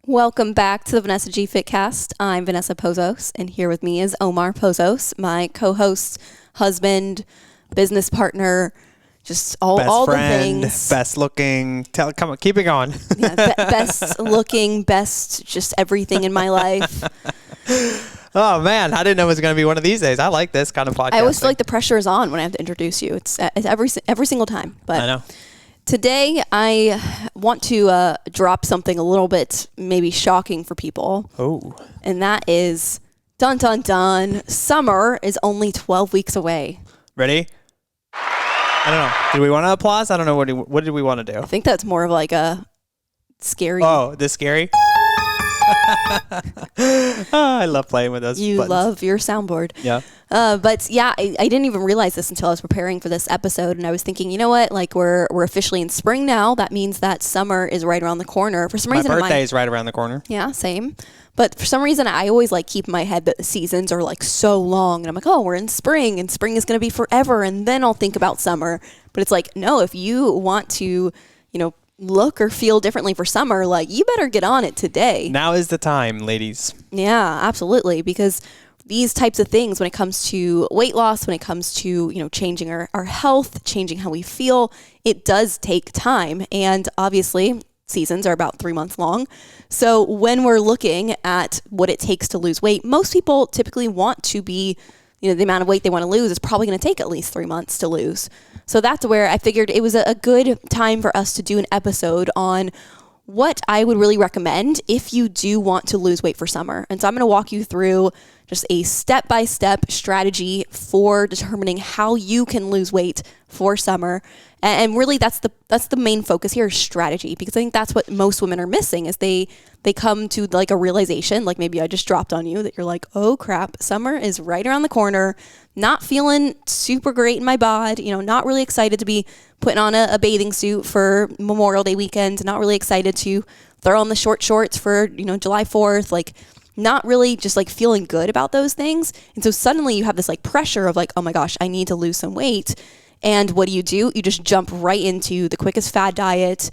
Welcome back to the Vanessa G Fitcast. I'm Vanessa Pozos, and here with me is Omar Pozos, my co-host, husband, business partner, just all friend, the things. Best looking. Come on, keep it going. Best looking, best just everything in my life. Oh man, I didn't know it was going to be one of these days. I like this kind of podcast. I always feel like the pressure is on when I have to introduce you. It's every single time. But I know. Today, I want to drop something a little bit maybe shocking for people. Oh. And that is, dun, dun, dun, summer is only 12 weeks away. Ready? I don't know. Did we want to applause? I don't know. What did we want to do? I think that's more of like a scary. Oh, this scary? I love playing with those You buttons. love your soundboard. Yeah. But yeah, I didn't even realize this until I was preparing for this episode, and I was thinking, you know what? Like we're officially in spring now. That means that summer is right around the corner. For some reason, My birthday is right around the corner. Yeah, same. But for some reason, I always like keep in my head that the seasons are like so long, and I'm like, oh, we're in spring, and spring is going to be forever, and then I'll think about summer. But it's like, no, if you want to, look or feel differently for summer, like you better get on it today. Now is the time, ladies. Yeah, absolutely. Because these types of things, when it comes to weight loss, when it comes to, changing our health, changing how we feel, it does take time. And obviously, seasons are about 3 months long. So when we're looking at what it takes to lose weight, most people typically want to be, the amount of weight they want to lose is probably going to take at least 3 months to lose. So that's where I figured it was a good time for us to do an episode on what I would really recommend if you do want to lose weight for summer. And so I'm going to walk you through just a step-by-step strategy for determining how you can lose weight for summer. And really that's the main focus here is strategy, because I think that's what most women are missing is they come to like a realization, like maybe I just dropped on you, that you're like, oh crap, summer is right around the corner, not feeling super great in my bod, not really excited to be putting on a bathing suit for Memorial Day weekend, not really excited to throw on the short shorts for, July 4th, like not really just like feeling good about those things. And so suddenly you have this like pressure of like, oh my gosh, I need to lose some weight. And what do? You just jump right into the quickest fad diet,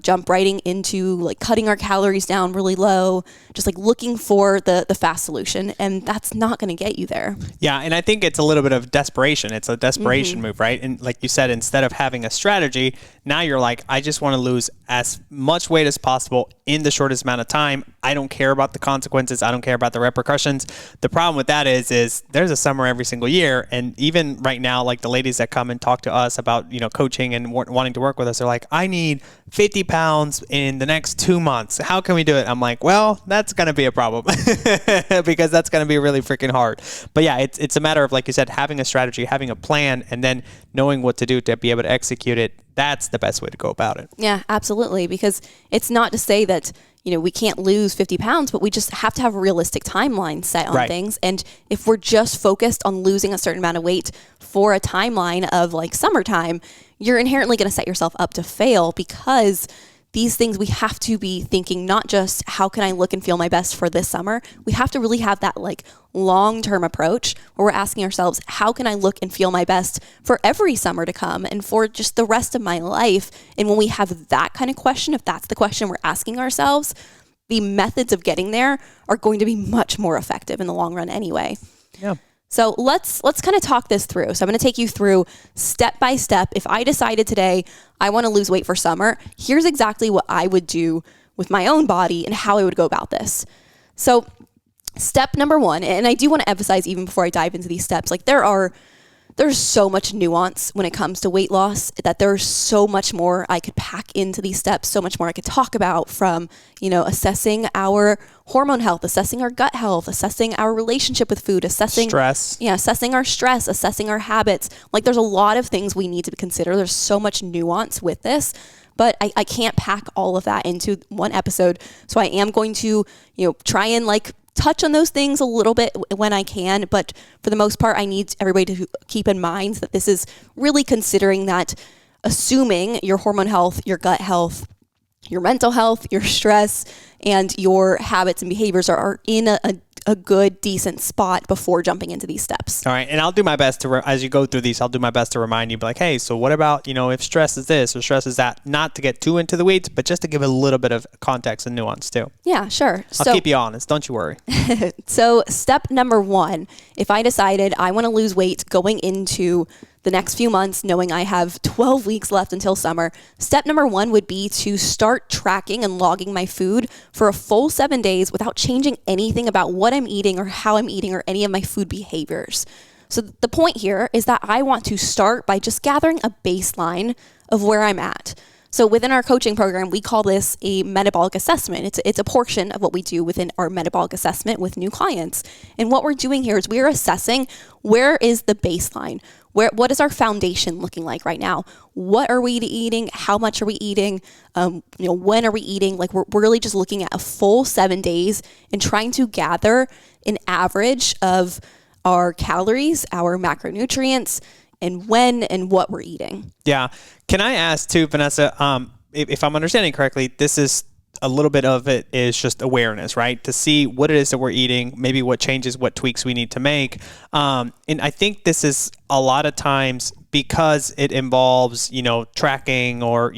jump right into like cutting our calories down really low, just like looking for the fast solution. And that's not going to get you there. Yeah. And I think it's a little bit of desperation. It's a desperation move, right? And like you said, instead of having a strategy, now you're like, I just want to lose as much weight as possible in the shortest amount of time. I don't care about the consequences. I don't care about the repercussions. The problem with that is there's a summer every single year. And even right now, like the ladies that come and talk to us about, coaching and wanting to work with us, they're like, I need 50 pounds in the next 2 months. How can we do it? I'm like, well, that's going to be a problem because that's going to be really freaking hard. But yeah, it's a matter of, like you said, having a strategy, having a plan, and then knowing what to do to be able to execute it. That's the best way to go about it. Yeah, absolutely. Because it's not to say that, we can't lose 50 pounds, but we just have to have a realistic timeline set on things. And if we're just focused on losing a certain amount of weight for a timeline of like summertime, you're inherently going to set yourself up to fail, because these things we have to be thinking not just how can I look and feel my best for this summer. We have to really have that like long-term approach where we're asking ourselves, how can I look and feel my best for every summer to come and for just the rest of my life? And when we have that kind of question, if that's the question we're asking ourselves, the methods of getting there are going to be much more effective in the long run anyway. Yeah. So let's kind of talk this through. So I'm going to take you through step by step. If I decided today I want to lose weight for summer, here's exactly what I would do with my own body and how I would go about this. So step number one, and I do want to emphasize even before I dive into these steps, like there's so much nuance when it comes to weight loss that there's so much more I could pack into these steps, so much more I could talk about, from, assessing our hormone health, assessing our gut health, assessing our relationship with food, assessing stress. Yeah, assessing our stress, assessing our habits. Like there's a lot of things we need to consider. There's so much nuance with this, but I can't pack all of that into one episode. So I am going to, try and like touch on those things a little bit when I can, but for the most part, I need everybody to keep in mind that this is really considering that, assuming your hormone health, your gut health, your mental health, your stress, and your habits and behaviors are in a a good, decent spot before jumping into these steps. All right. And I'll do my best to, as you go through these, I'll do my best to remind you, be like, hey, so what about, if stress is this or stress is that, not to get too into the weeds, but just to give a little bit of context and nuance too. Yeah, sure. I'll keep you honest. Don't you worry. So step number 1, if I decided I want to lose weight going into the next few months, knowing I have 12 weeks left until summer, step number 1 would be to start tracking and logging my food for a full 7 days without changing anything about what I'm eating or how I'm eating or any of my food behaviors. So the point here is that I want to start by just gathering a baseline of where I'm at. So within our coaching program, we call this a metabolic assessment. It's a portion of what we do within our metabolic assessment with new clients. And what we're doing here is we're assessing where is the baseline? What is our foundation looking like right now? What are we eating? How much are we eating? When are we eating? Like we're really just looking at a full 7 days and trying to gather an average of our calories, our macronutrients, and when and what we're eating. Yeah. Can I ask too, Vanessa, if I'm understanding correctly, this is a little bit of it is just awareness, right? To see what it is that we're eating, maybe what changes, what tweaks we need to make. And I think this is a lot of times because it involves, tracking or,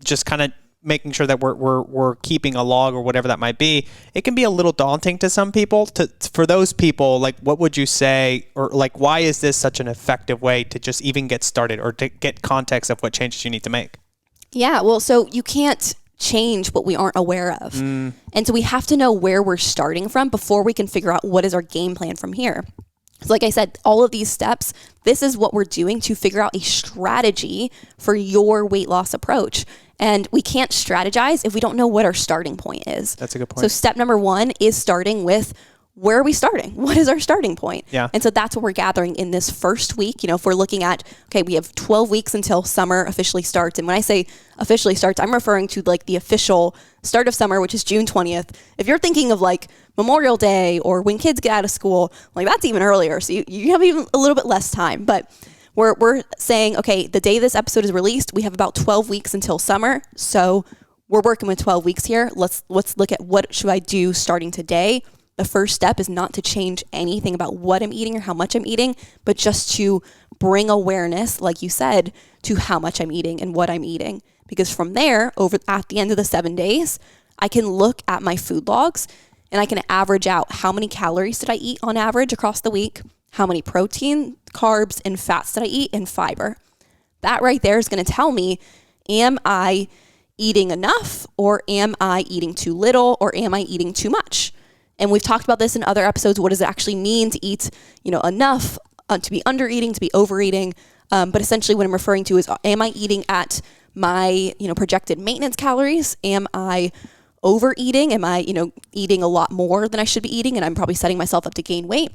just kind of making sure that we're keeping a log or whatever that might be. It can be a little daunting to some people. For those people, like, what would you say, or like, why is this such an effective way to just even get started or to get context of what changes you need to make? Yeah, well, so you can't change what we aren't aware of. And so we have to know where we're starting from before we can figure out what is our game plan from here. So like I said, all of these steps, this is what we're doing to figure out a strategy for your weight loss approach. And we can't strategize if we don't know what our starting point is. That's a good point. So step number 1 is starting with, where are we starting? What is our starting point? Yeah. And so that's what we're gathering in this first week. If we're looking at, okay, we have 12 weeks until summer officially starts. And when I say officially starts, I'm referring to like the official start of summer, which is June 20th. If you're thinking of like Memorial Day or when kids get out of school, like that's even earlier. So you have even a little bit less time. But we're saying, okay, the day this episode is released, we have about 12 weeks until summer. So we're working with 12 weeks here. Let's look at what should I do starting today. The first step is not to change anything about what I'm eating or how much I'm eating, but just to bring awareness, like you said, to how much I'm eating and what I'm eating. Because from there, at the end of the 7 days, I can look at my food logs and I can average out how many calories did I eat on average across the week, how many protein, carbs, and fats did I eat, and fiber. That right there is going to tell me, am I eating enough, or am I eating too little, or am I eating too much? And we've talked about this in other episodes. What does it actually mean to eat, enough, to be under eating, to be overeating? But essentially what I'm referring to is, am I eating at my, projected maintenance calories? Am I overeating? Am I, eating a lot more than I should be eating? And I'm probably setting myself up to gain weight.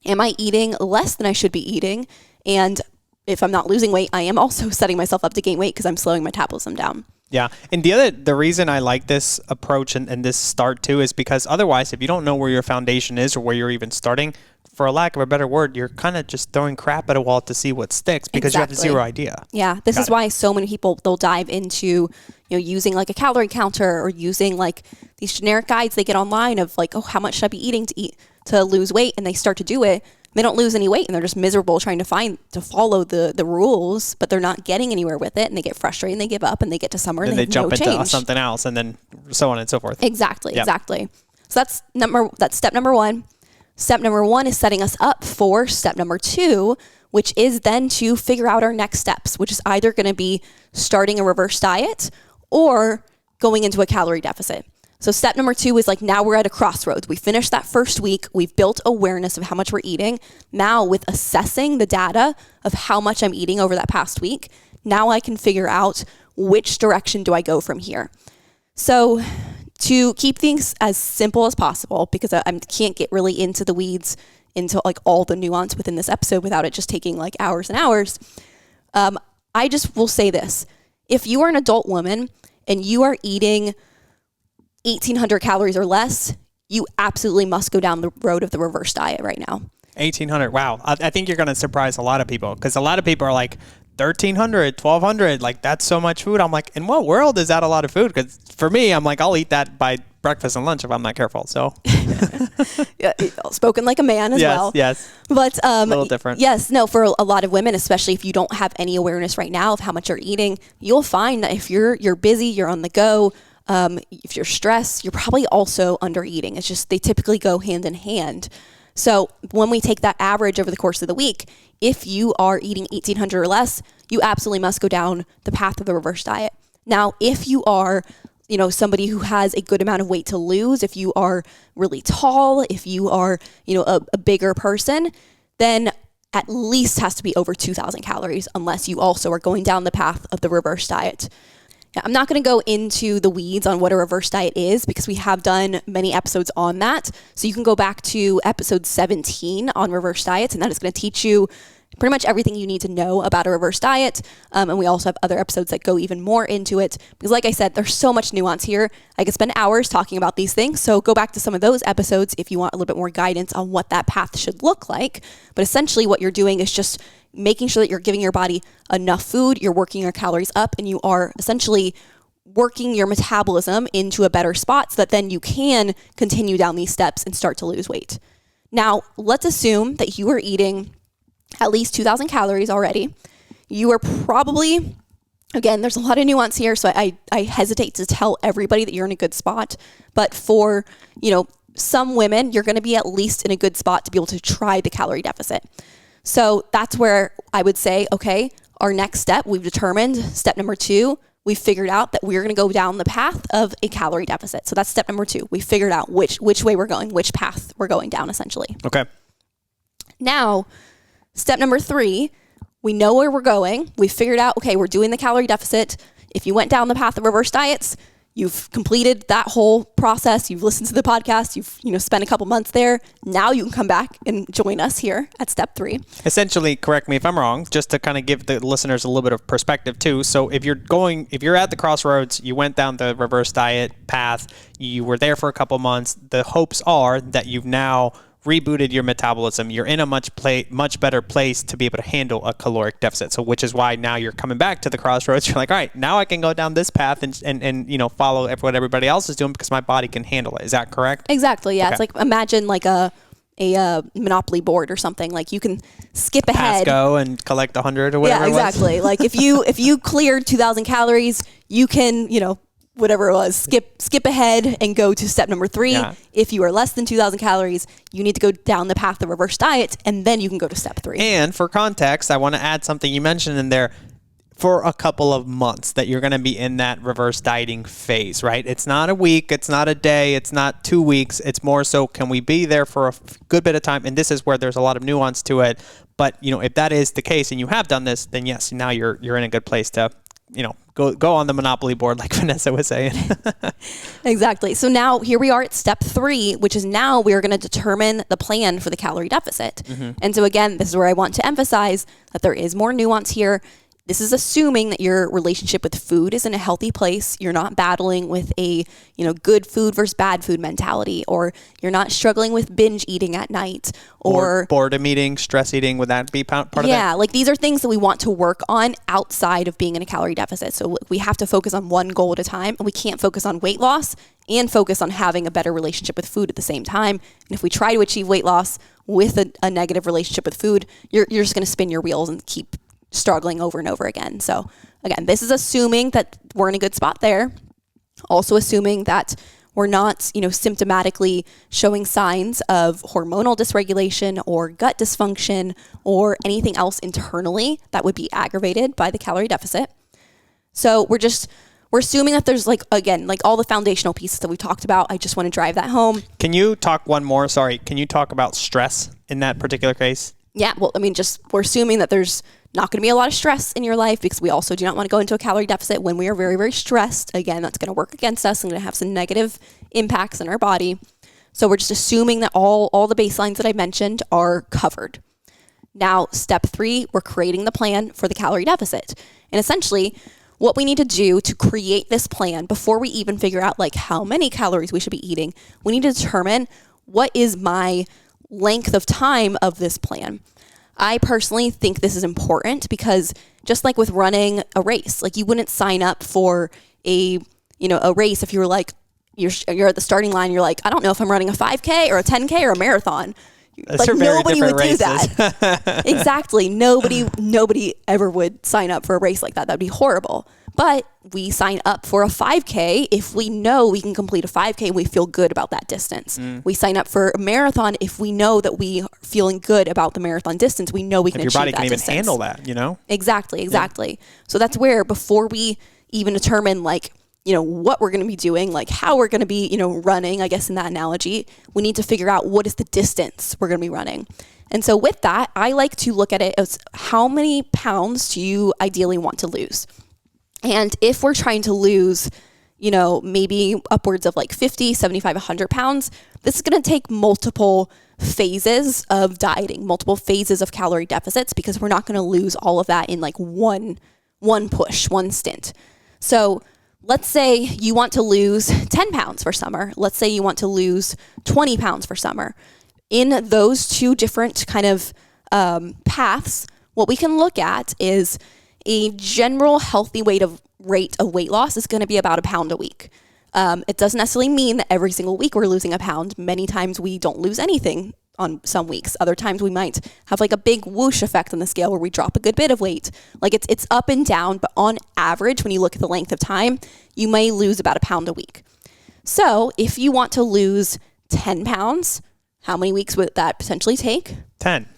Am I eating less than I should be eating? And if I'm not losing weight, I am also setting myself up to gain weight because I'm slowing my metabolism down. Yeah. And the reason I like this approach and this start too is because otherwise, if you don't know where your foundation is or where you're even starting, for a lack of a better word, you're kind of just throwing crap at a wall to see what sticks because you have zero idea. Yeah. This is why so many people, they'll dive into, using like a calorie counter or using like these generic guides they get online of like, oh, how much should I be eating to lose weight? And they start to do it. They don't lose any weight and they're just miserable trying to follow the rules, but they're not getting anywhere with it, and they get frustrated and they give up and they get to summer and they have jump no into change. something else, and then so on and so forth. Exactly. So that's step number 1. Step number 1 is setting us up for step number 2, which is then to figure out our next steps, which is either going to be starting a reverse diet or going into a calorie deficit. So step number 2 is like, now we're at a crossroads. We finished that first week. We've built awareness of how much we're eating. Now with assessing the data of how much I'm eating over that past week, now I can figure out which direction do I go from here. So to keep things as simple as possible, because I can't get really into the weeds, into like all the nuance within this episode without it just taking like hours and hours, I just will say this. If you are an adult woman and you are eating 1,800 calories or less, you absolutely must go down the road of the reverse diet right now. 1,800. Wow. I think you're going to surprise a lot of people, because a lot of people are like, 1,300, 1,200, like that's so much food. I'm like, in what world is that a lot of food? Because for me, I'm like, I'll eat that by breakfast and lunch if I'm not careful. So Yeah, spoken like a man as well. Yes. But a little different. Yes, no, for a lot of women, especially if you don't have any awareness right now of how much you're eating, you'll find that if you're busy, you're on the go, if you're stressed, you're probably also under eating. It's just they typically go hand in hand. So when we take that average over the course of the week, if you are eating 1,800 or less, you absolutely must go down the path of the reverse diet. Now, if you are, somebody who has a good amount of weight to lose, if you are really tall, if you are, a bigger person, then at least has to be over 2,000 calories unless you also are going down the path of the reverse diet. Now, I'm not going to go into the weeds on what a reverse diet is because we have done many episodes on that. So you can go back to episode 17 on reverse diets, and that is going to teach you pretty much everything you need to know about a reverse diet. And we also have other episodes that go even more into it because, like I said, there's so much nuance here. I could spend hours talking about these things. So go back to some of those episodes if you want a little bit more guidance on what that path should look like. But essentially what you're doing is just making sure that you're giving your body enough food, you're working your calories up, and you are essentially working your metabolism into a better spot so that then you can continue down these steps and start to lose weight. Now, let's assume that you are eating at least 2,000 calories already. You are probably, again, there's a lot of nuance here, so I hesitate to tell everybody that you're in a good spot. But for, some women, you're going to be at least in a good spot to be able to try the calorie deficit. So that's where I would say, okay, our next step, we've determined step number 2, we've figured out that we're going to go down the path of a calorie deficit. So that's step number 2. We figured out which way we're going, which path we're going down essentially. Okay. Now, step number 3, we know where we're going. We figured out, okay, we're doing the calorie deficit. If you went down the path of reverse diets, you've completed that whole process. You've listened to the podcast. You've spent a couple months there. Now you can come back and join us here at step 3. Essentially, correct me if I'm wrong, just to kind of give the listeners a little bit of perspective too. So if you're at the crossroads, you went down the reverse diet path, you were there for a couple months, the hopes are that you've now rebooted your metabolism. You're in a much better place to be able to handle a caloric deficit. So which is why now you're coming back to the crossroads. You're like, all right, now I can go down this path and follow what everybody else is doing because my body can handle it. Is that correct? Exactly. Yeah. Okay. It's like imagine like a Monopoly board or something. Like you can skip ahead. Go and collect 100 or whatever. Yeah, exactly. Like if you cleared 2,000 calories, you can, whatever it was, skip ahead and go to step number 3. Yeah. If you are less than 2,000 calories, you need to go down the path of reverse diet, and then you can go to step 3. And for context, I want to add something you mentioned in there. For a couple of months that you're going to be in that reverse dieting phase, right? It's not a week, it's not a day, it's not 2 weeks. It's more so, can we be there for a good bit of time? And this is where there's a lot of nuance to it. But if that is the case and you have done this, then yes, now you're in a good place to go on the Monopoly board like Vanessa was saying. Exactly. So now here we are at step 3, which is now we're going to determine the plan for the calorie deficit. Mm-hmm. And so again, this is where I want to emphasize that there is more nuance here. This is assuming that your relationship with food is in a healthy place. You're not battling with a, good food versus bad food mentality, or you're not struggling with binge eating at night or boredom eating, stress eating. Would that be part of that? Yeah, like these are things that we want to work on outside of being in a calorie deficit. So we have to focus on one goal at a time, and we can't focus on weight loss and focus on having a better relationship with food at the same time. And if we try to achieve weight loss with a negative relationship with food, you're just going to spin your wheels and keep struggling over and over again. So again, this is assuming that we're in a good spot there. Also assuming that we're not, symptomatically showing signs of hormonal dysregulation or gut dysfunction or anything else internally that would be aggravated by the calorie deficit. So we're assuming that there's all the foundational pieces that we talked about. I just want to drive that home. Can you talk one more? Sorry. Can you talk about stress in that particular case? Yeah. Well, we're assuming that there's not going to be a lot of stress in your life because we also do not want to go into a calorie deficit when we are very, very stressed. Again, that's going to work against us and going to have some negative impacts in our body. So we're just assuming that all the baselines that I mentioned are covered. Now, step 3, we're creating the plan for the calorie deficit. And essentially, what we need to do to create this plan before we even figure out how many calories we should be eating, we need to determine what is my length of time of this plan. I personally think this is important because just like with running a race, you wouldn't sign up for a race if you were you're at the starting line. You're like, I don't know if I'm running a 5K or a 10K or a marathon. Those like nobody would races. do that. Exactly. Nobody ever would sign up for a race like that. That'd be horrible. But we sign up for a 5K if we know we can complete a 5K and we feel good about that distance. We sign up for a marathon if we know that we are feeling good about the marathon distance. We know we can achieve that distance. Your body can even handle that, you know? Exactly. Yeah. So that's where, before we even determine like, you know, what we're going to be doing, like how we're going to be, you know, running, I guess in that analogy, we need to figure out what is the distance we're going to be running. And so with that, I like to look at it as how many pounds do you ideally want to lose? And if we're trying to lose, you know, maybe upwards of like 50, 75, 100 pounds, this is going to take multiple phases of dieting, multiple phases of calorie deficits, because we're not going to lose all of that in like one push, one stint. So let's say you want to lose 10 pounds for summer. Let's say you want to lose 20 pounds for summer. In those two different kind of paths, what we can look at is a general healthy rate of weight loss is going to be about a pound a week. It doesn't necessarily mean that every single week we're losing a pound. Many times we don't lose anything on some weeks. Other times we might have like a big whoosh effect on the scale where we drop a good bit of weight. Like it's up and down, but on average, when you look at the length of time, you may lose about a pound a week. So if you want to lose 10 pounds, how many weeks would that potentially take? 10.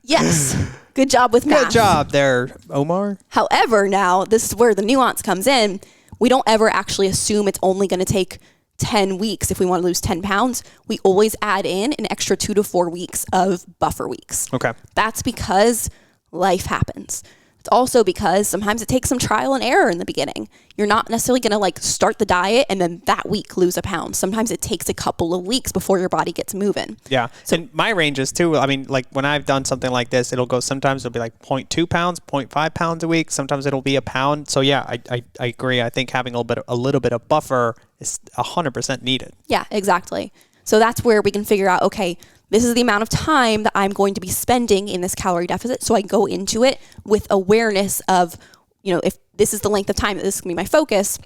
Yes. Good job with math. Good job there, Omar. However, now this is where the nuance comes in. We don't ever actually assume it's only going to take 10 weeks if we want to lose 10 pounds. We always add in an extra 2 to 4 weeks of buffer weeks. Okay. That's because life happens. It's also because sometimes it takes some trial and error in the beginning. You're not necessarily going to like start the diet and then that week lose a pound. Sometimes it takes a couple of weeks before your body gets moving. Yeah. So, and my ranges too, I mean, like when I've done something like this, sometimes it'll be like 0.2 pounds, 0.5 pounds a week. Sometimes it'll be a pound. So yeah, I agree. I think having a little bit of buffer is 100% needed. Yeah, exactly. So that's where we can figure out, okay, this is the amount of time that I'm going to be spending in this calorie deficit. So I go into it with awareness of, you know, if this is the length of time that this is going to be my focus,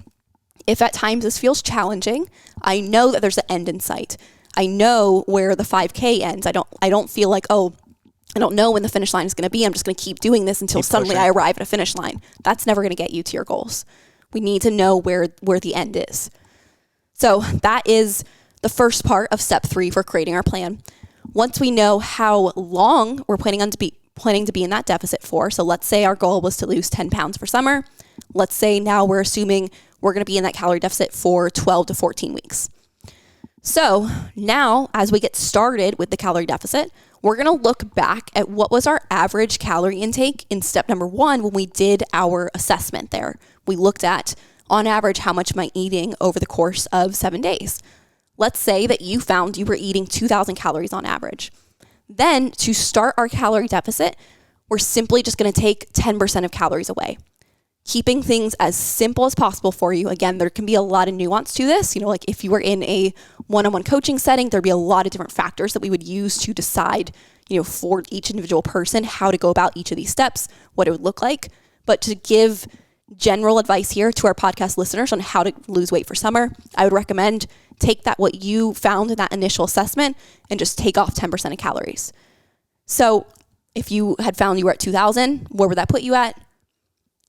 if at times this feels challenging, I know that there's an end in sight. I know where the 5K ends. I don't feel like, oh, I don't know when the finish line is going to be. I'm just going to keep doing this until suddenly I arrive at a finish line. That's never going to get you to your goals. We need to know where the end is. So that is the first part of step 3 for creating our plan. Once we know how long we're planning to be in that deficit for, so let's say our goal was to lose 10 pounds for summer. Let's say now we're assuming we're going to be in that calorie deficit for 12 to 14 weeks. So now as we get started with the calorie deficit, we're going to look back at what was our average calorie intake in step number 1 when we did our assessment there. We looked at, on average, how much am I eating over the course of 7 days. Let's say that you found you were eating 2,000 calories on average. Then to start our calorie deficit, we're simply just going to take 10% of calories away. Keeping things as simple as possible for you. Again, there can be a lot of nuance to this. You know, like if you were in a one-on-one coaching setting, there'd be a lot of different factors that we would use to decide, you know, for each individual person, how to go about each of these steps, what it would look like. But to give general advice here to our podcast listeners on how to lose weight for summer, I would recommend take what you found in that initial assessment and just take off 10% of calories. So if you had found you were at 2,000, where would that put you at?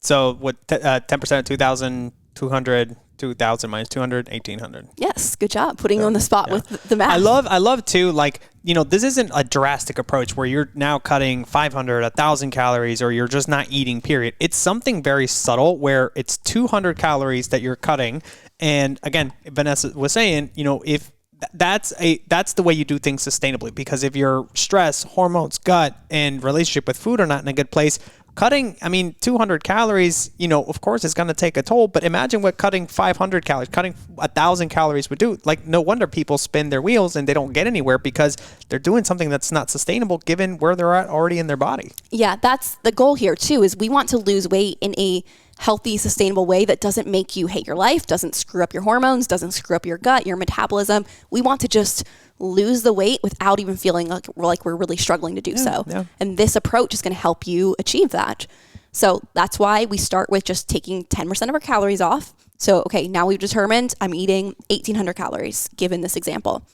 So what 10% of 2,000, 200, 2,000 minus 200, 1,800. Yes, good job putting you on the spot with the math. I love too, like, you know, this isn't a drastic approach where you're now cutting 500, 1,000 calories, or you're just not eating, period. It's something very subtle where it's 200 calories that you're cutting. And again, Vanessa was saying, you know, if that's the way you do things sustainably, because if your stress, hormones, gut, and relationship with food are not in a good place, cutting, 200 calories, you know, of course it's going to take a toll, but imagine what cutting 500 calories, cutting 1,000 calories would do. Like, no wonder people spin their wheels and they don't get anywhere, because they're doing something that's not sustainable given where they're at already in their body. Yeah, that's the goal here too, is we want to lose weight in a healthy, sustainable way that doesn't make you hate your life, doesn't screw up your hormones, doesn't screw up your gut, your metabolism. We want to just lose the weight without even feeling like we're really struggling to do so. Yeah. And this approach is going to help you achieve that. So that's why we start with just taking 10% of our calories off. So, okay, now we've determined I'm eating 1,800 calories, given this example.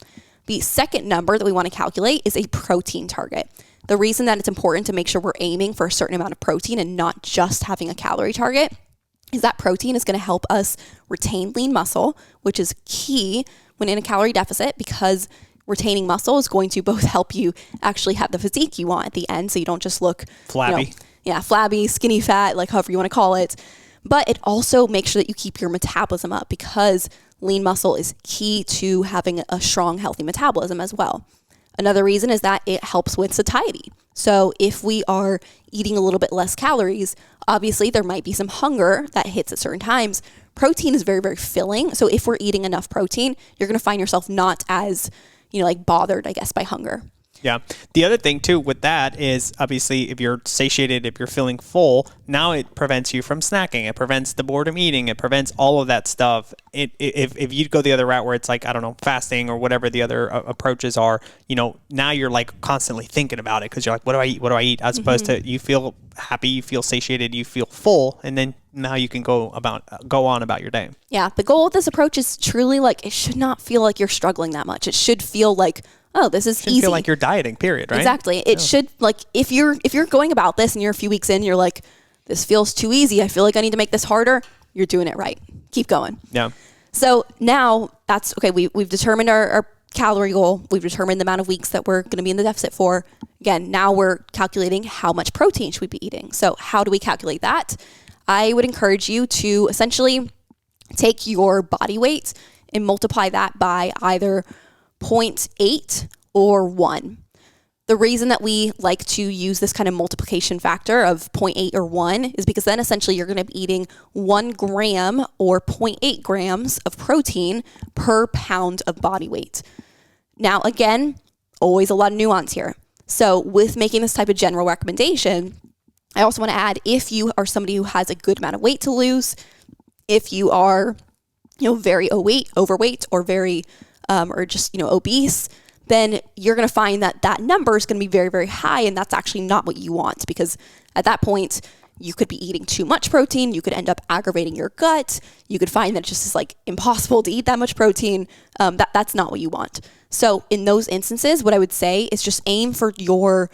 The second number that we want to calculate is a protein target. The reason that it's important to make sure we're aiming for a certain amount of protein and not just having a calorie target is that protein is going to help us retain lean muscle, which is key when in a calorie deficit, because retaining muscle is going to both help you actually have the physique you want at the end, so you don't just look flabby. Flabby, skinny fat, like however you want to call it. But it also makes sure that you keep your metabolism up, because lean muscle is key to having a strong, healthy metabolism as well. Another reason is that it helps with satiety. So if we are eating a little bit less calories, obviously there might be some hunger that hits at certain times. Protein is very, very filling. So if we're eating enough protein, you're going to find yourself not as, bothered, I guess, by hunger. Yeah. The other thing too with that is, obviously, if you're satiated, if you're feeling full, now it prevents you from snacking. It prevents the boredom eating. It prevents all of that stuff. If you go the other route where it's like, I don't know, fasting or whatever the other approaches are, now you're like constantly thinking about it, because you're like, what do I eat? What do I eat? As opposed to you feel happy, you feel satiated, you feel full, and then now you can go on about your day. Yeah. The goal of this approach is truly it should not feel like you're struggling that much. It should feel like, oh, this is easy. Feel like you're dieting, period, right? Exactly. It should, if you're going about this and you're a few weeks in, you're like, this feels too easy, I feel like I need to make this harder, you're doing it right. Keep going. Yeah. So now that's okay. We've determined our calorie goal. We've determined the amount of weeks that we're going to be in the deficit for. Again, now we're calculating how much protein should we be eating. So how do we calculate that? I would encourage you to essentially take your body weight and multiply that by either 0.8 or 1. The reason that we like to use this kind of multiplication factor of 0.8 or 1 is because then essentially you're going to be eating 1 gram or 0.8 grams of protein per pound of body weight. Now, again, always a lot of nuance here. So with making this type of general recommendation, I also want to add, if you are somebody who has a good amount of weight to lose, if you are, very overweight or very, or just, obese, then you're going to find that number is going to be very, very high. And that's actually not what you want, because at that point, you could be eating too much protein. You could end up aggravating your gut. You could find that it just is impossible to eat that much protein. That's not what you want. So in those instances, what I would say is just aim for your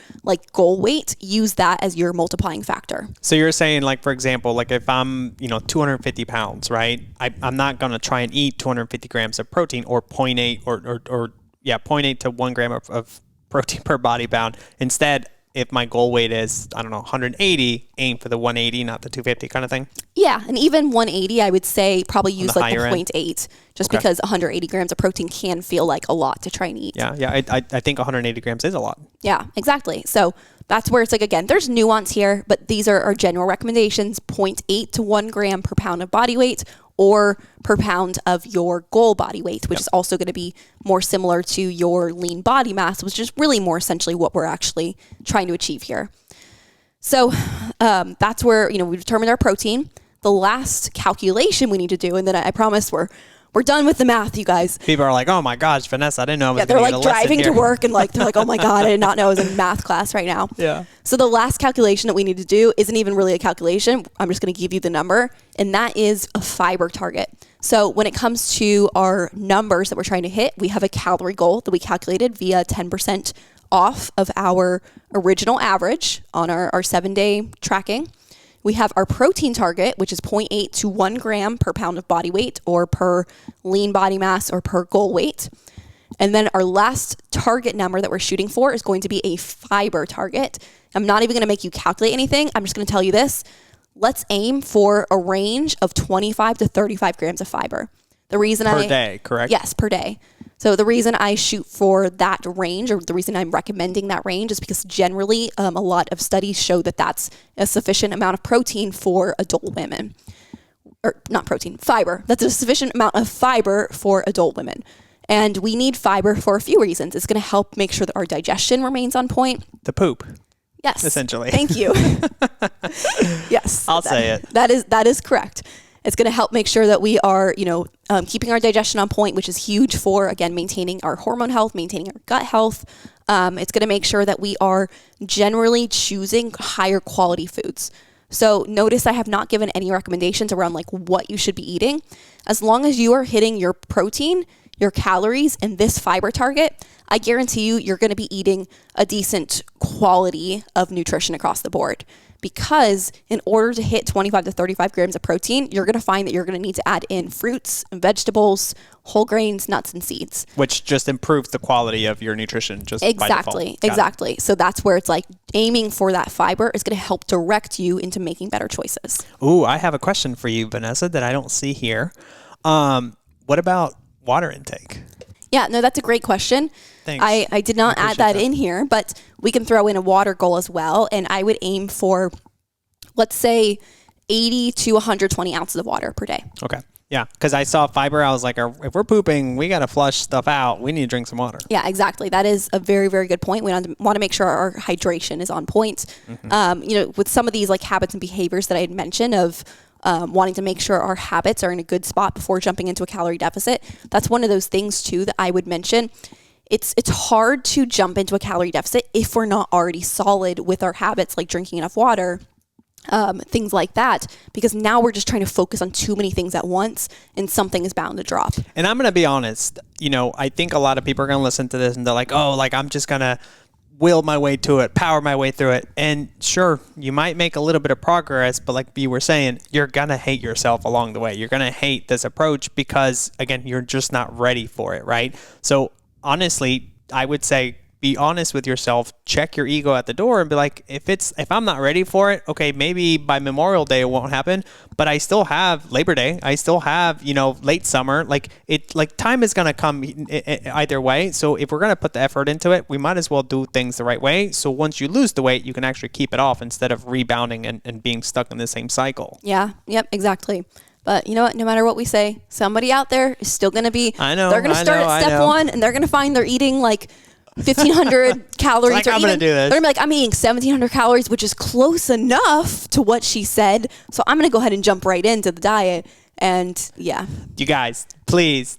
goal weight. Use that as your multiplying factor. So you're saying, for example, if I'm 250 pounds, right? I'm not going to try and eat 250 grams of protein, or 0.8 or 0.8 to 1 gram of protein per body pound. Instead, if my goal weight is, 180, aim for the 180, not the 250 kind of thing? Yeah, and even 180, I would say probably use the 0.8, just because 180 grams of protein can feel like a lot to try and eat. Yeah, I think 180 grams is a lot. Yeah, exactly. So that's where it's again, there's nuance here, but these are our general recommendations: 0.8 to 1 gram per pound of body weight, or per pound of your goal body weight, which is also going to be more similar to your lean body mass, which is really more essentially what we're actually trying to achieve here. So that's where, we've determined our protein. The last calculation we need to do, and then I promise we're done with the math, you guys. People are like, oh my gosh, Vanessa, I didn't know I was they're going to get a driving lesson to work and they're like, oh my God, I did not know I was in math class right now. Yeah. So the last calculation that we need to do isn't even really a calculation. I'm just going to give you the number, and that is a fiber target. So when it comes to our numbers that we're trying to hit, we have a calorie goal that we calculated via 10% off of our original average on our 7-day tracking. We have our protein target, which is 0.8 to 1 gram per pound of body weight, or per lean body mass, or per goal weight. And then our last target number that we're shooting for is going to be a fiber target. I'm not even going to make you calculate anything. I'm just going to tell you this. Let's aim for a range of 25 to 35 grams of fiber. The reason per day, correct? Yes, per day. So the reason I shoot for that range, or the reason I'm recommending that range, is because generally a lot of studies show that that's a sufficient amount of protein for adult women. Or not protein, fiber. That's a sufficient amount of fiber for adult women. And we need fiber for a few reasons. It's going to help make sure that our digestion remains on point. The poop. Yes. Essentially. Thank you. Yes. I'll say it. That is correct. It's going to help make sure that we are, keeping our digestion on point, which is huge for, again, maintaining our hormone health, maintaining our gut health. It's going to make sure that we are generally choosing higher quality foods. So notice I have not given any recommendations around like what you should be eating. As long as you are hitting your protein, your calories, and this fiber target, I guarantee you're going to be eating a decent quality of nutrition across the board. Because in order to hit 25 to 35 grams of protein, you're going to find that you're going to need to add in fruits and vegetables, whole grains, nuts, and seeds. Which just improves the quality of your nutrition just Exactly, exactly. So that's where it's like aiming for that fiber is going to help direct you into making better choices. Ooh, I have a question for you, Vanessa, that I don't see here. What about water intake? Yeah, no, that's a great question. Thanks. I did not add that in here, but we can throw in a water goal as well. And I would aim for, let's say, 80 to 120 ounces of water per day. Okay. Yeah, because I saw fiber. I was like, if we're pooping, we got to flush stuff out. We need to drink some water. Yeah, exactly. That is a very, very good point. We want to make sure our hydration is on point. With some of these like habits and behaviors that I had mentioned of wanting to make sure our habits are in a good spot before jumping into a calorie deficit. That's one of those things too that I would mention. It's hard to jump into a calorie deficit if we're not already solid with our habits, like drinking enough water, things like that, because now we're just trying to focus on too many things at once and something is bound to drop. And I'm going to be honest, I think a lot of people are going to listen to this and they're like, oh, like I'm just going to will my way to it, power my way through it. And sure, you might make a little bit of progress, but like you were saying, you're going to hate yourself along the way. You're going to hate this approach because, again, you're just not ready for it, right? So honestly, I would say be honest with yourself, check your ego at the door and be like, if I'm not ready for it, okay, maybe by Memorial Day it won't happen, but I still have Labor Day. I still have, late summer. Like time is going to come either way. So if we're going to put the effort into it, we might as well do things the right way. So once you lose the weight, you can actually keep it off instead of rebounding and being stuck in the same cycle. Yeah. Yep. Exactly. But you know what? No matter what we say, somebody out there is still going to be, they're going to start at step one and they're going to find they're eating like 1,500 calories. Like, I'm going to do this. They're going to be like, I'm eating 1,700 calories, which is close enough to what she said. So I'm going to go ahead and jump right into the diet. And yeah. You guys, please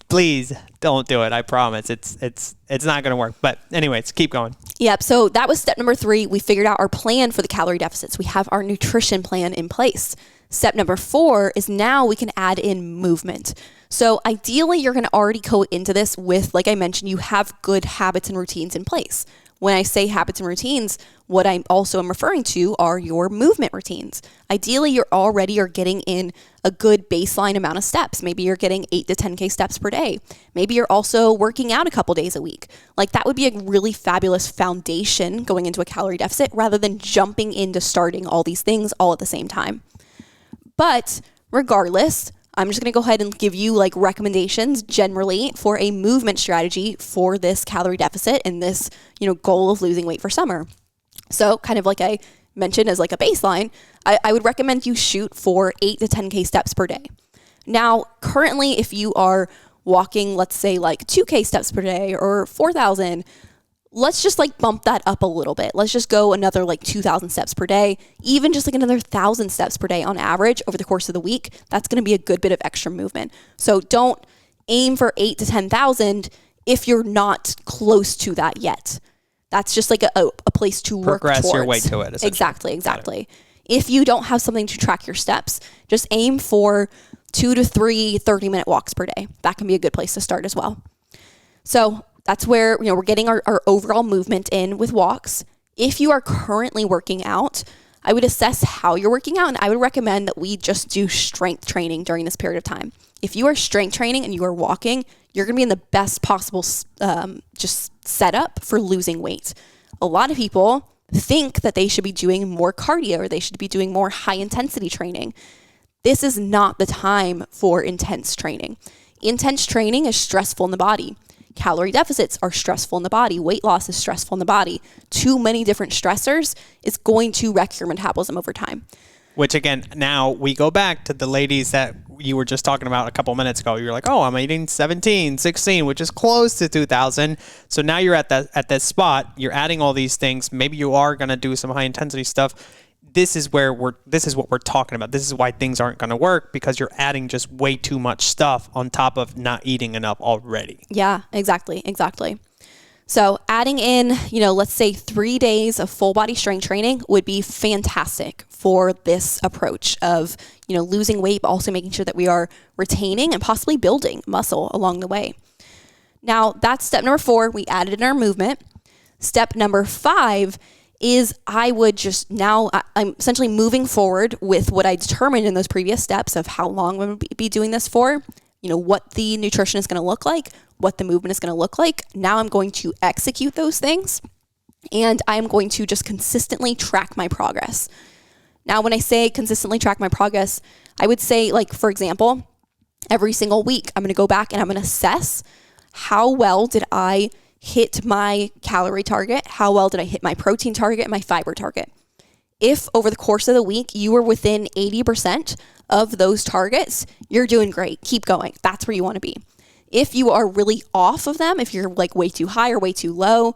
don't do it. I promise. It's not going to work. But anyways, keep going. Yep. So that was step number 3. We figured out our plan for the calorie deficits. We have our nutrition plan in place. Step number 4 is now we can add in movement. So ideally, you're going to already go into this with, like I mentioned, you have good habits and routines in place. When I say habits and routines, what I also am referring to are your movement routines. Ideally, you're already getting in a good baseline amount of steps. Maybe you're getting 8 to 10K steps per day. Maybe you're also working out a couple days a week. Like that would be a really fabulous foundation going into a calorie deficit rather than jumping into starting all these things all at the same time. But regardless, I'm just going to go ahead and give you like recommendations generally for a movement strategy for this calorie deficit and this, goal of losing weight for summer. So kind of like I mentioned as like a baseline, I would recommend you shoot for 8 to 10K steps per day. Now, currently, if you are walking, let's say like 2K steps per day or 4,000, let's just like bump that up a little bit. Let's just go another like 2,000 steps per day, even just like another 1,000 steps per day on average over the course of the week. That's going to be a good bit of extra movement. So don't aim for 8 to 10,000 if you're not close to that yet. That's just like a place to work progress towards. Your way to it. Exactly. If you don't have something to track your steps, just aim for 2 to 3 30-minute walks per day. That can be a good place to start as well. So that's where we're getting our overall movement in with walks. If you are currently working out, I would assess how you're working out, and I would recommend that we just do strength training during this period of time. If you are strength training and you are walking, you're going to be in the best possible just setup for losing weight. A lot of people think that they should be doing more cardio or they should be doing more high intensity training. This is not the time for intense training. Intense training is stressful in the body. Calorie deficits are stressful in the body. Weight loss is stressful in the body. Too many different stressors is going to wreck your metabolism over time. Which again, now we go back to the ladies that you were just talking about a couple minutes ago. You're like, oh, I'm eating 17, 16, which is close to 2,000. So now you're at that spot. You're adding all these things. Maybe you are going to do some high intensity stuff. This is what we're talking about. This is why things aren't going to work, because you're adding just way too much stuff on top of not eating enough already. Yeah, exactly. So adding in, let's say 3 days of full body strength training would be fantastic for this approach of, losing weight, but also making sure that we are retaining and possibly building muscle along the way. Now that's step number 4. We added in our movement. Step number 5 is I'm essentially moving forward with what I determined in those previous steps of how long I'm going to be doing this for, what the nutrition is going to look like, what the movement is going to look like. Now I'm going to execute those things, and I'm going to just consistently track my progress. Now, when I say consistently track my progress, I would say, for example, every single week, I'm going to go back and I'm going to assess how well did I hit my calorie target? How well did I hit my protein target, my fiber target? If over the course of the week, you were within 80% of those targets, you're doing great. Keep going. That's where you want to be. If you are really off of them, if you're way too high or way too low,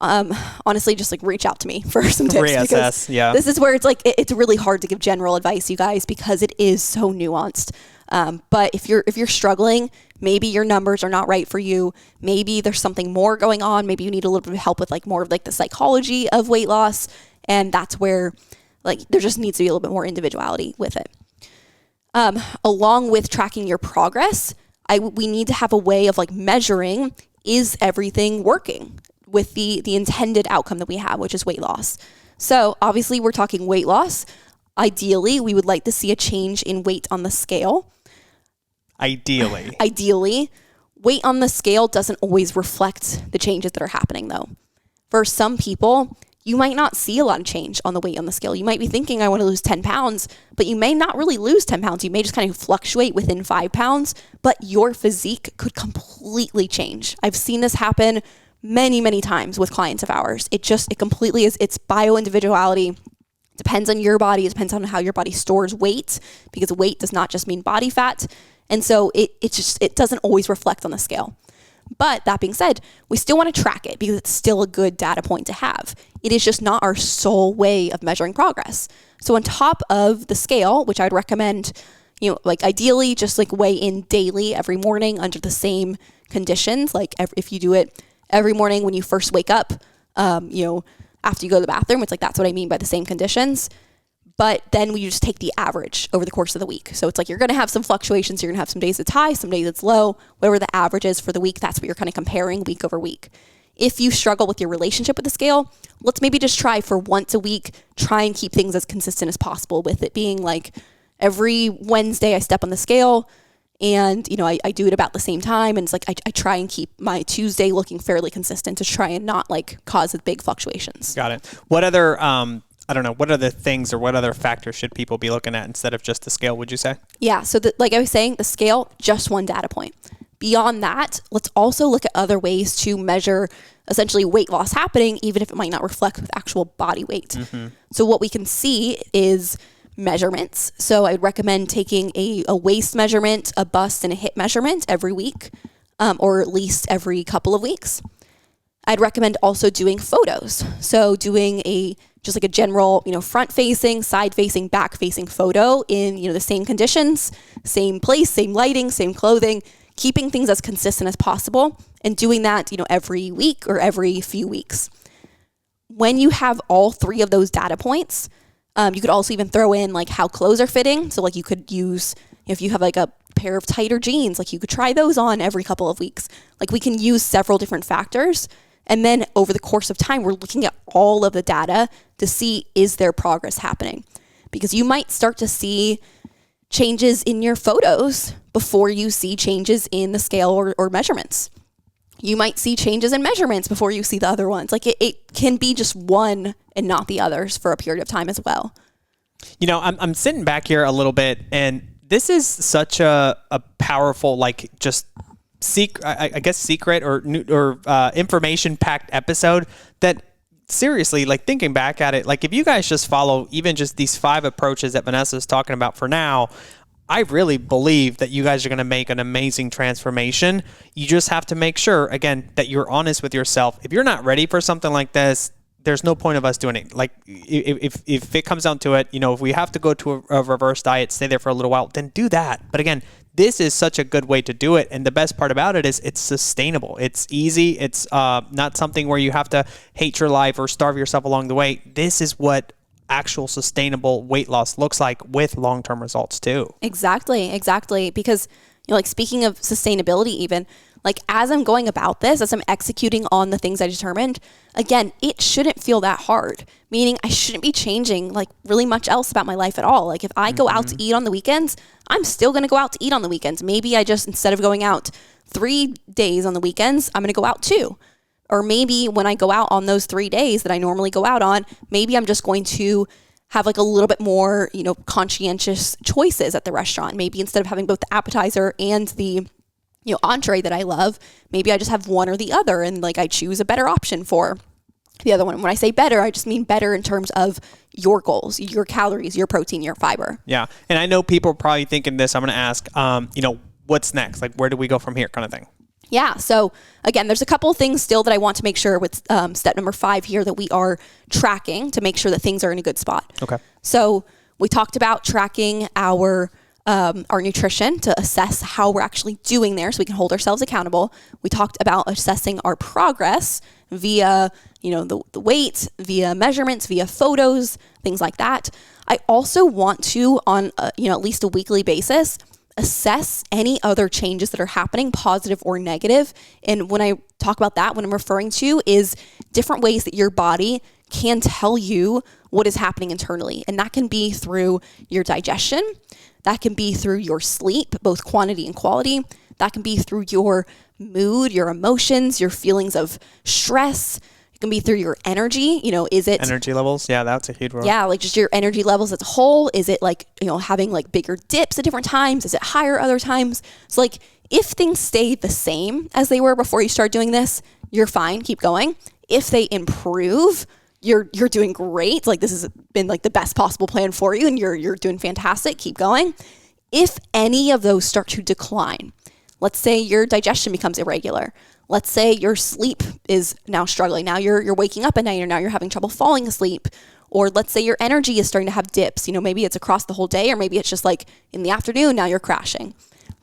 honestly, just reach out to me for some tips. Reassess, yeah. This is where it's really hard to give general advice, you guys, because it is so nuanced. But if you're struggling, maybe your numbers are not right for you. Maybe there's something more going on. Maybe you need a little bit of help with more of the psychology of weight loss. And that's where there just needs to be a little bit more individuality with it. Along with tracking your progress, we need to have a way of measuring, is everything working with the intended outcome that we have, which is weight loss. So obviously we're talking weight loss. Ideally, we would like to see a change in weight on the scale. Ideally, weight on the scale doesn't always reflect the changes that are happening though. For some people, you might not see a lot of change on the weight on the scale. You might be thinking, I want to lose 10 pounds, but you may not really lose 10 pounds. You may just kind of fluctuate within 5 pounds, but your physique could completely change. I've seen this happen many, many times with clients of ours. It completely is, it's bio-individuality. Depends on your body. It depends on how your body stores weight, because weight does not just mean body fat. And so it doesn't always reflect on the scale. But that being said, we still want to track it because it's still a good data point to have. It is just not our sole way of measuring progress. So on top of the scale, which I'd recommend, ideally just weigh in daily every morning under the same conditions. If you do it every morning when you first wake up, after you go to the bathroom, it's that's what I mean by the same conditions. But then we just take the average over the course of the week. So it's you're going to have some fluctuations. You're going to have some days it's high, some days it's low. Whatever the average is for the week, that's what you're kind of comparing week over week. If you struggle with your relationship with the scale, let's maybe just try for once a week, try and keep things as consistent as possible, with it being every Wednesday I step on the scale and, I do it about the same time. And it's I try and keep my Tuesday looking fairly consistent to try and not cause big fluctuations. Got it. What other, what other things or what other factors should people be looking at instead of just the scale, would you say? Yeah. So like I was saying, the scale, just one data point. Beyond that, let's also look at other ways to measure essentially weight loss happening, even if it might not reflect with actual body weight. Mm-hmm. So what we can see is measurements. So I would recommend taking a waist measurement, a bust, and a hip measurement every week, or at least every couple of weeks. I'd recommend also doing photos. So doing just a general, front facing, side facing, back facing photo in, the same conditions, same place, same lighting, same clothing, keeping things as consistent as possible, and doing that, every week or every few weeks. When you have all 3 of those data points, you could also even throw in how clothes are fitting. So you could use, if you have a pair of tighter jeans, you could try those on every couple of weeks. We can use several different factors. And then over the course of time, we're looking at all of the data to see, is there progress happening? Because you might start to see changes in your photos before you see changes in the scale or measurements. You might see changes in measurements before you see the other ones. It can be just one and not the others for a period of time as well. I'm sitting back here a little bit, and this is such a powerful, just secret or information packed episode that seriously, thinking back at it, if you guys just follow even just these 5 approaches that Vanessa's talking about for now, I really believe that you guys are going to make an amazing transformation. You just have to make sure, again, that you're honest with yourself. If you're not ready for something like this, there's no point of us doing it. If it comes down to it, if we have to go to a reverse diet, stay there for a little while, then do that. But again, this is such a good way to do it. And the best part about it is it's sustainable. It's easy. It's not something where you have to hate your life or starve yourself along the way. This is what actual sustainable weight loss looks like with long-term results too. Exactly. Because, like speaking of sustainability even, like as I'm going about this, as I'm executing on the things I determined, again, it shouldn't feel that hard. Meaning I shouldn't be changing like really much else about my life at all. Like if I go out to eat on the weekends, I'm still going to go out to eat on the weekends. Maybe I just, instead of going out 3 days on the weekends, I'm going to go out 2. Or maybe when I go out on those 3 days that I normally go out on, maybe I'm just going to have like a little bit more, conscientious choices at the restaurant. Maybe instead of having both the appetizer and the, entree that I love, maybe I just have one or the other and like I choose a better option for the other one. When I say better, I just mean better in terms of your goals, your calories, your protein, your fiber. Yeah. And I know people are probably thinking this. I'm going to ask, what's next? Like, where do we go from here kind of thing? Yeah. So again, there's a couple of things still that I want to make sure with step number 5 here that we are tracking to make sure that things are in a good spot. Okay. So we talked about tracking our nutrition to assess how we're actually doing there so we can hold ourselves accountable. We talked about assessing our progress via, the weight, via measurements, via photos, things like that. I also want to, on at least a weekly basis, assess any other changes that are happening, positive or negative. And when I talk about that, what I'm referring to is different ways that your body can tell you what is happening internally. And that can be through your digestion. That can be through your sleep, both quantity and quality. That can be through your mood, your emotions, your feelings of stress. It can be through your energy. Is it energy levels? Yeah, that's a huge one. Yeah, like just your energy levels as a whole. Is it like, having like bigger dips at different times? Is it higher other times? So like if things stay the same as they were before you start doing this, you're fine, keep going. If they improve, you're doing great. Like this has been like the best possible plan for you and you're doing fantastic. Keep going. If any of those start to decline, let's say your digestion becomes irregular. Let's say your sleep is now struggling. Now you're waking up at night or now you're having trouble falling asleep. Or let's say your energy is starting to have dips. Maybe it's across the whole day or maybe it's just like in the afternoon, now you're crashing.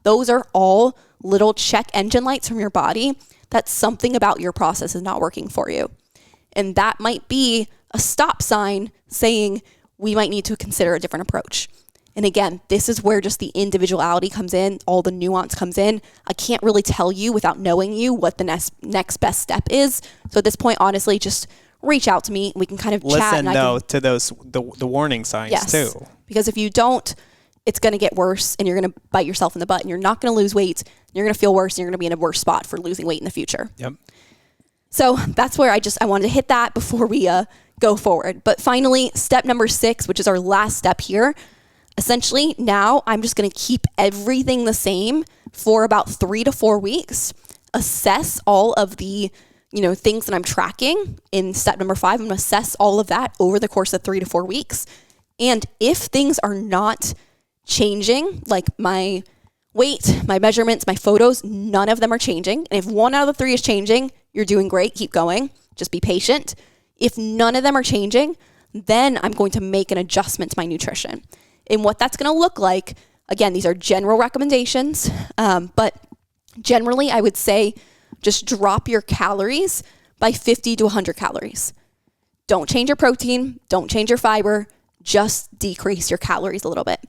Those are all little check engine lights from your body that something about your process is not working for you. And that might be a stop sign saying we might need to consider a different approach. And again, this is where just the individuality comes in, all the nuance comes in. I can't really tell you without knowing you what the next best step is. So at this point, honestly, just reach out to me. We can kind of chat. Listen, to those the warning signs too. Because if you don't, it's going to get worse and you're going to bite yourself in the butt and you're not going to lose weight. You're going to feel worse and you're going to be in a worse spot for losing weight in the future. Yep. So that's where I wanted to hit that before we go forward. But finally, step number 6, which is our last step here. Essentially, now I'm just going to keep everything the same for about 3 to 4 weeks. Assess all of the, things that I'm tracking in step number 5. I'm going to assess all of that over the course of 3 to 4 weeks. And if things are not changing, like my weight, my measurements, my photos, none of them are changing. And if 1 out of the 3 is changing, you're doing great. Keep going. Just be patient. If none of them are changing, then I'm going to make an adjustment to my nutrition. And what that's going to look like, again, these are general recommendations, but generally I would say just drop your calories by 50 to 100 calories. Don't change your protein. Don't change your fiber. Just decrease your calories a little bit.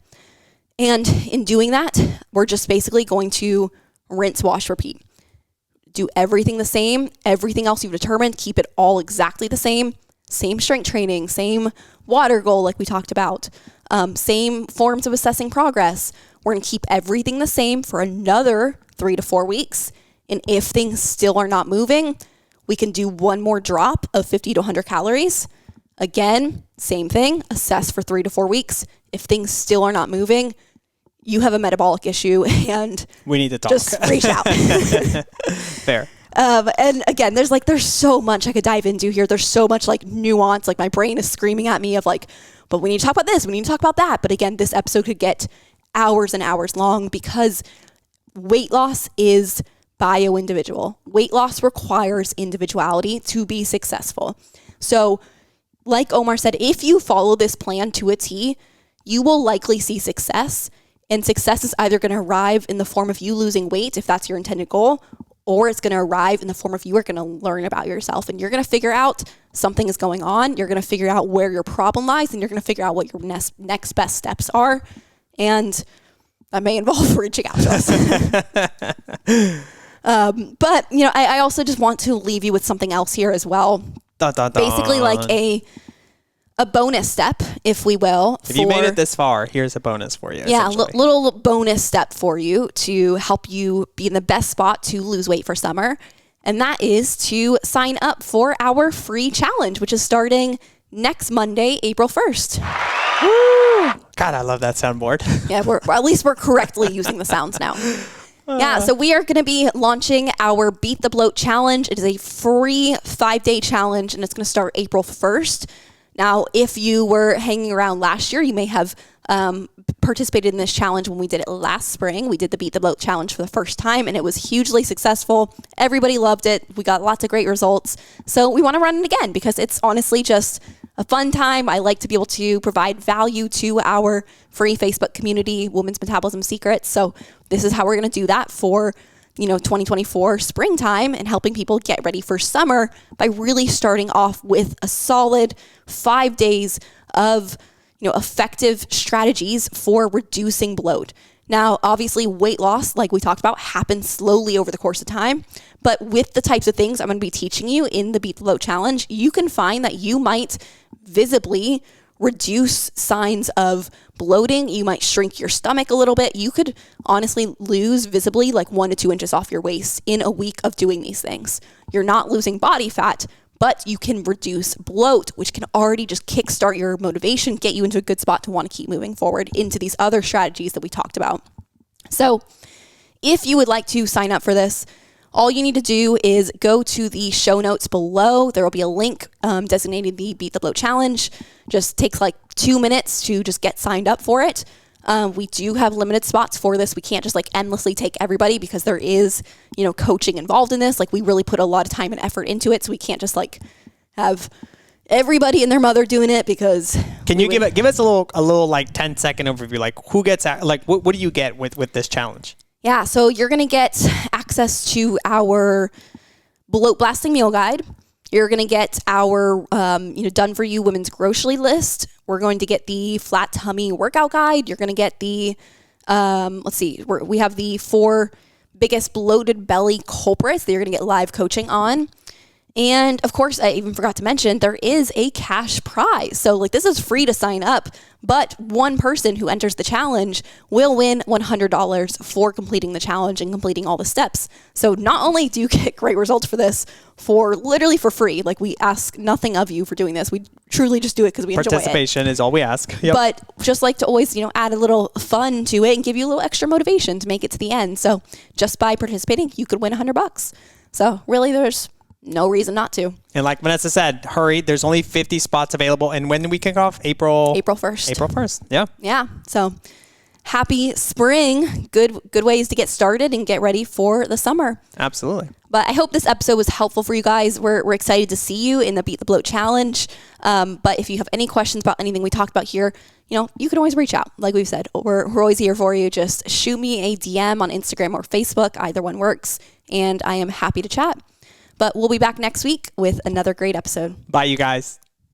And in doing that, we're just basically going to rinse, wash, repeat. Do everything the same. Everything else you've determined, keep it all exactly the same. Same strength training, same water goal like we talked about, same forms of assessing progress. We're going to keep everything the same for another 3 to 4 weeks. And if things still are not moving, we can do one more drop of 50 to 100 calories. Again, same thing, assess for 3 to 4 weeks. If things still are not moving, you have a metabolic issue and we need to talk. Just reach out. Fair. And again, there's so much I could dive into here. There's so much nuance, my brain is screaming at me of but we need to talk about this. We need to talk about that. But again, this episode could get hours and hours long because weight loss is bio-individual. Weight loss requires individuality to be successful. So like Omar said, if you follow this plan to a T, you will likely see success. And success is either going to arrive in the form of you losing weight, if that's your intended goal, or it's going to arrive in the form of you are going to learn about yourself and you're going to figure out something is going on. You're going to figure out where your problem lies and you're going to figure out what your next best steps are. And that may involve reaching out to us. But, I also just want to leave you with something else here as well. Dun, dun, dun. Basically like a bonus step, if we will. If you made it this far, here's a bonus for you. Yeah, little bonus step for you to help you be in the best spot to lose weight for summer. And that is to sign up for our free challenge, which is starting next Monday, April 1st. Woo! God, I love that soundboard. Yeah, at least we're correctly using the sounds now. Yeah, so we are going to be launching our Beat the Bloat challenge. It is a free 5-day challenge, and it's going to start April 1st. Now, if you were hanging around last year, you may have participated in this challenge when we did it last spring. We did the Beat the Bloat challenge for the first time, and it was hugely successful. Everybody loved it. We got lots of great results. So we want to run it again because it's honestly just a fun time. I like to be able to provide value to our free Facebook community, Women's Metabolism Secrets. So this is how we're going to do that for 2024 springtime and helping people get ready for summer by really starting off with a solid 5 days of effective strategies for reducing bloat. Now, obviously, weight loss, like we talked about, happens slowly over the course of time. But with the types of things I'm going to be teaching you in the Beat the Bloat Challenge, you can find that you might visibly reduce signs of bloating. You might shrink your stomach a little bit. You could honestly lose visibly like 1 to 2 inches off your waist in a week of doing these things. You're not losing body fat, but you can reduce bloat, which can already just kickstart your motivation, get you into a good spot to want to keep moving forward into these other strategies that we talked about. So if you would like to sign up for this, all you need to do is go to the show notes below. There will be a link designated the Beat the Bloat Challenge. Just takes like 2 minutes to just get signed up for it. We do have limited spots for this. We can't just like endlessly take everybody because there is, coaching involved in this. Like we really put a lot of time and effort into it. So we can't just like have everybody and their mother doing it because. Can you give us a little like 10-second overview? Like who gets what do you get with this challenge? Yeah, so you're going to get access to our bloat blasting meal guide. You're going to get our, done for you women's grocery list. We're going to get the flat tummy workout guide. You're going to get the, we have the 4 biggest bloated belly culprits that you're going to get live coaching on. And of course, I even forgot to mention, there is a cash prize. So like this is free to sign up, but one person who enters the challenge will win $100 for completing the challenge and completing all the steps. So not only do you get great results for this literally for free, like we ask nothing of you for doing this. We truly just do it because we enjoy it. Participation is all we ask. Yep. But just like to always, add a little fun to it and give you a little extra motivation to make it to the end. So just by participating, you could win $100. So really there's no reason not to. And like Vanessa said, hurry. There's only 50 spots available. And when do we kick off? April 1st. April 1st. Yeah. Yeah. So happy spring. Good ways to get started and get ready for the summer. Absolutely. But I hope this episode was helpful for you guys. We're excited to see you in the Beat the Bloat Challenge. But if you have any questions about anything we talked about here, you can always reach out. Like we've said, we're always here for you. Just shoot me a DM on Instagram or Facebook. Either one works. And I am happy to chat. But we'll be back next week with another great episode. Bye, you guys.